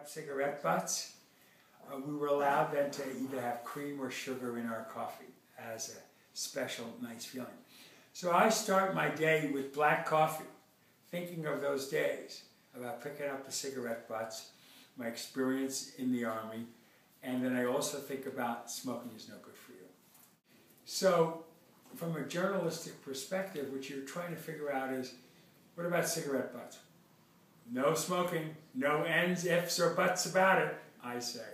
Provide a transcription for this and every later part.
cigarette butts, we were allowed then to either have cream or sugar in our coffee as a special nice feeling. So I start my day with black coffee, thinking of those days, about picking up the cigarette butts, my experience in the Army, and then I also think about smoking is no good for you. So from a journalistic perspective, what you're trying to figure out is, what about cigarette butts? No smoking, no ands, ifs, or buts about it, I say,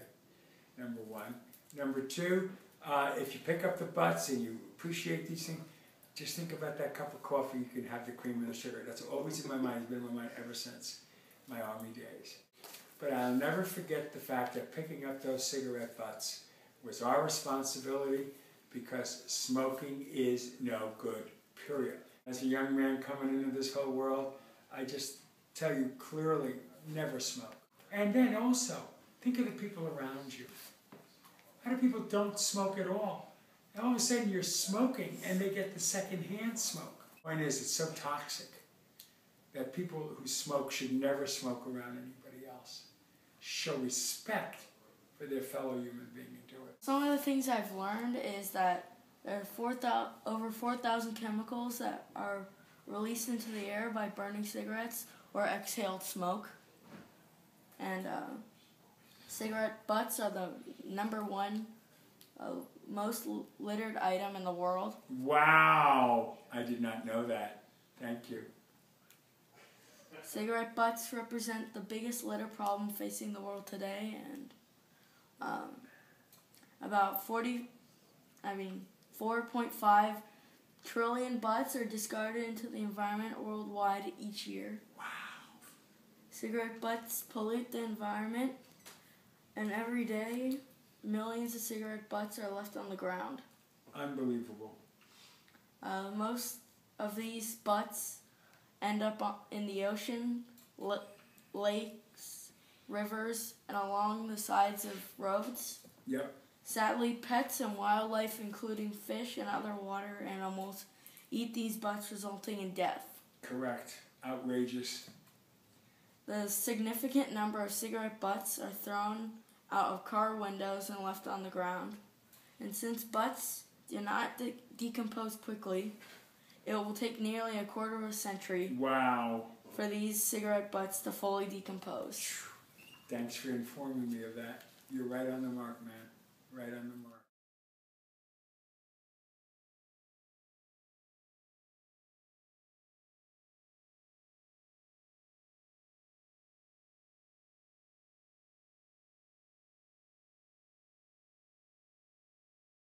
number one. Number two, if you pick up the butts and you appreciate these things, just think about that cup of coffee. You can have the cream and the sugar. That's always in my mind. It's been in my mind ever since my Army days. But I'll never forget the fact that picking up those cigarette butts was our responsibility, because smoking is no good, period. As a young man coming into this whole world, I just tell you clearly, never smoke. And then also, think of the people around you. A lot of people don't smoke at all. And all of a sudden you're smoking and they get the secondhand smoke. The point is, it's so toxic that people who smoke should never smoke around anybody else. Show respect for their fellow human being and do it. Some of the things I've learned is that there are over 4,000 chemicals that are released into the air by burning cigarettes or exhaled smoke. And cigarette butts are the #1 most littered item in the world. Wow! I did not know that. Thank you. Cigarette butts represent the biggest litter problem facing the world today, and about 4.5 trillion butts are discarded into the environment worldwide each year. Wow. Cigarette butts pollute the environment, and every day, millions of cigarette butts are left on the ground. Unbelievable. Most of these butts end up in the ocean, lakes, rivers, and along the sides of roads. Yep. Sadly, pets and wildlife, including fish and other water animals, eat these butts, resulting in death. Correct. Outrageous. The significant number of cigarette butts are thrown out of car windows and left on the ground. And since butts do not decompose quickly, it will take nearly a quarter of a century Wow. for these cigarette butts to fully decompose. Thanks for informing me of that. You're right on the mark, man. Right on the mark.